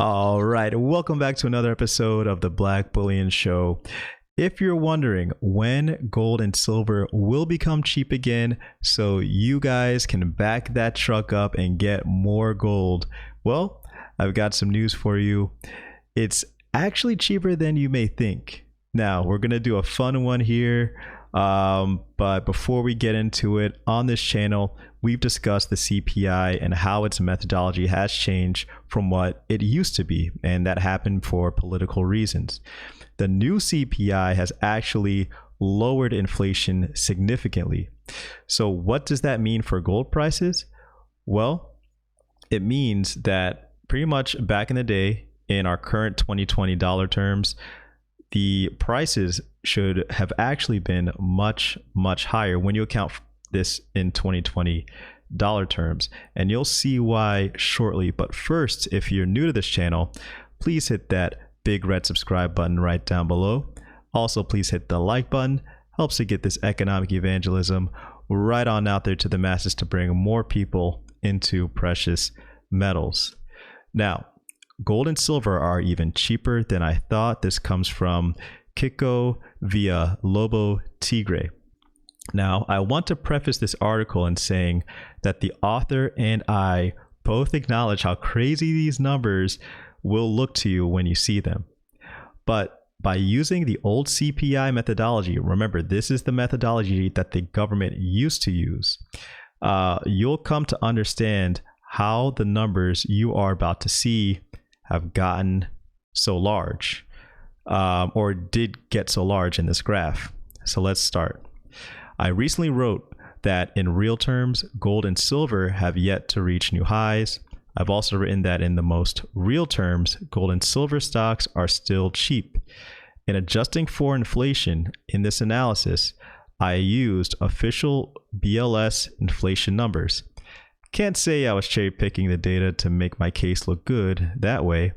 All right, welcome back to another episode of the Black Bullion Show. If you're wondering when gold and silver will become cheap again so you guys can back that truck up and get more gold, well, I've got some news for you. It's actually cheaper than you may think. Now, we're going to do a fun one here. But before we get into it, on this channel, we've discussed the CPI and how its methodology has changed from what it used to be, and that happened for political reasons. The new CPI has actually lowered inflation significantly. So what does that mean for gold prices? Well, it means that pretty much back in the day, in our current 2020 dollar terms, the prices should have actually been much higher when you account for this in 2020 dollar terms, and you'll see why shortly. But first, if you're new to this channel, please hit that big red subscribe button right down below. Also, please hit the like button. Helps to get this economic evangelism right on out there to the masses to bring more people into precious metals. Now, gold and silver are even cheaper than I thought. This comes from Kiko via Lobo Tigre. Now, I want to preface this article in saying that the author and I both acknowledge how crazy these numbers will look to you when you see them. But by using the old CPI methodology, remember, this is the methodology that the government used to use, you'll come to understand how the numbers you are about to see have gotten so large, or did get so large in this graph. So let's start. I recently wrote that in real terms, gold and silver have yet to reach new highs. I've also written that in the most real terms, gold and silver stocks are still cheap. In adjusting for inflation in this analysis, I used official BLS inflation numbers. Can't say I was cherry picking the data to make my case look good that way,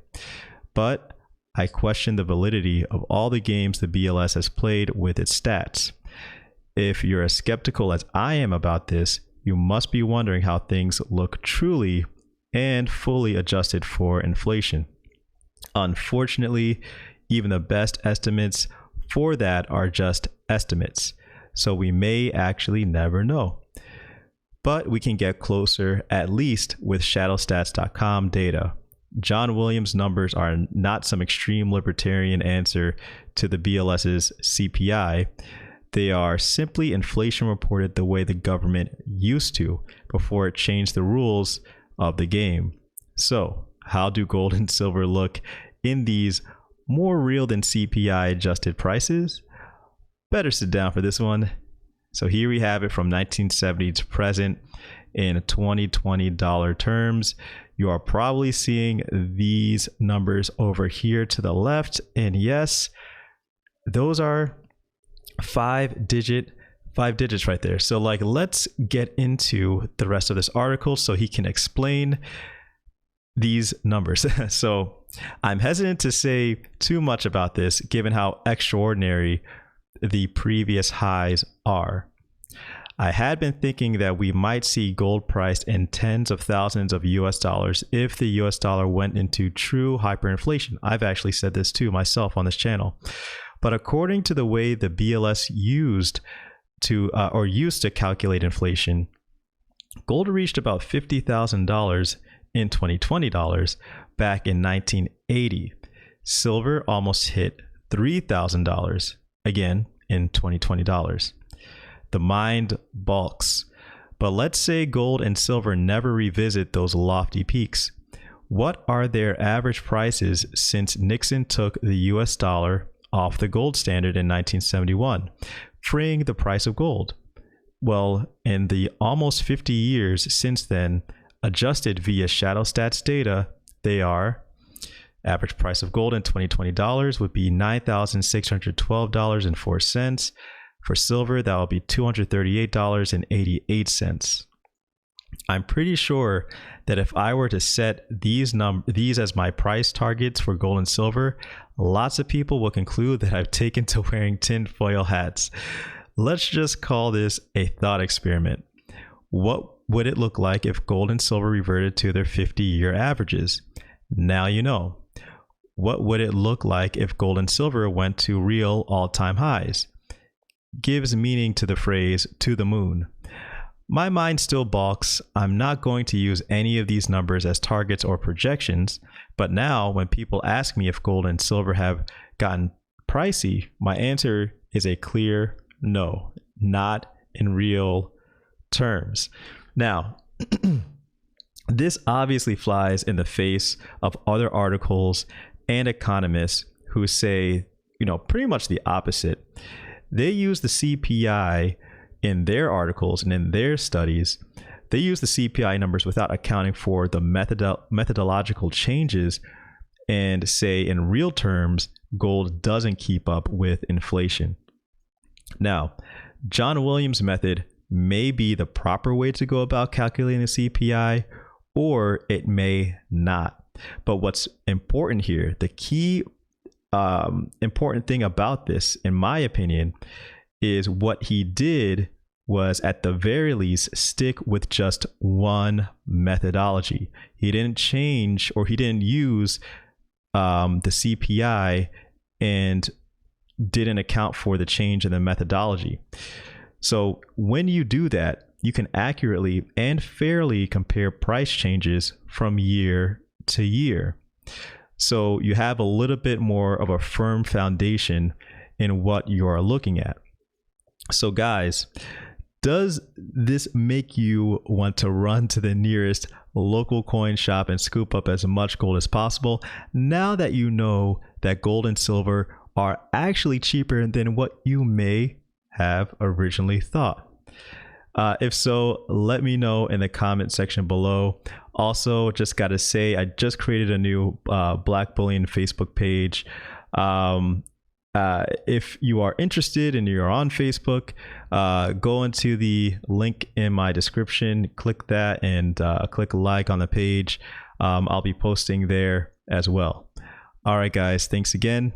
but I question the validity of all the games the BLS has played with its stats. If you're as skeptical as I am about this, you must be wondering how things look truly and fully adjusted for inflation. Unfortunately, even the best estimates for that are just estimates, so we may actually never know. But we can get closer, at least with shadowstats.com data. John Williams' numbers are not some extreme libertarian answer to the BLS's CPI. They are simply inflation reported the way the government used to before it changed the rules of the game. So, how do gold and silver look in these more real than CPI adjusted prices? Better sit down for this one. So here we have it from 1970 to present in 2020 dollar terms. You are probably seeing these numbers over here to the left. And yes, those are five digits right there. So let's get into the rest of this article so he can explain these numbers. So I'm hesitant to say too much about this given how extraordinary the previous highs are. I had been thinking that we might see gold priced in tens of thousands of US dollars if the US dollar went into true hyperinflation. I've actually said this too myself on this channel. But according to the way the BLS used to calculate inflation, gold reached about $50,000 in 2020 dollars back in 1980. Silver almost hit $3,000 again in 2020 dollars. The mind balks. But let's say gold and silver never revisit those lofty peaks. What are their average prices since Nixon took the US dollar off the gold standard in 1971, freeing the price of gold? Well, in the almost 50 years since then, adjusted via ShadowStats data, they are average price of gold in 2020 dollars would be $9,612.04. For silver, that will be $238.88. I'm pretty sure that if I were to set these as my price targets for gold and silver, lots of people will conclude that I've taken to wearing tinfoil hats. Let's just call this a thought experiment. What would it look like if gold and silver reverted to their 50-year averages? Now you know. What would it look like if gold and silver went to real all-time highs? Gives meaning to the phrase "to the moon." My mind still balks. I'm not going to use any of these numbers as targets or projections, but now when people ask me if gold and silver have gotten pricey, my answer is a clear no, not in real terms. Now, this obviously flies in the face of other articles and economists who say, pretty much the opposite. They use the CPI in their articles and in their studies. They use the CPI numbers without accounting for the methodological changes and say in real terms, gold doesn't keep up with inflation. Now, John Williams' method may be the proper way to go about calculating the CPI, or it may not. But what's important here, the key important thing about this, in my opinion, is what he did was at the very least stick with just one methodology. He didn't change, or he didn't use the CPI and didn't account for the change in the methodology. So when you do that, you can accurately and fairly compare price changes from year to year. So you have a little bit more of a firm foundation in what you are looking at. So guys, does this make you want to run to the nearest local coin shop and scoop up as much gold as possible now that you know that gold and silver are actually cheaper than what you may have originally thought? If so, let me know in the comment section below. Also, just got to say, I just created a new Black Bullion Facebook page. If you are interested and you're on Facebook, go into the link in my description, click that, and click like on the page. I'll be posting there as well. All right, guys, thanks again.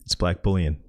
It's Black Bullion.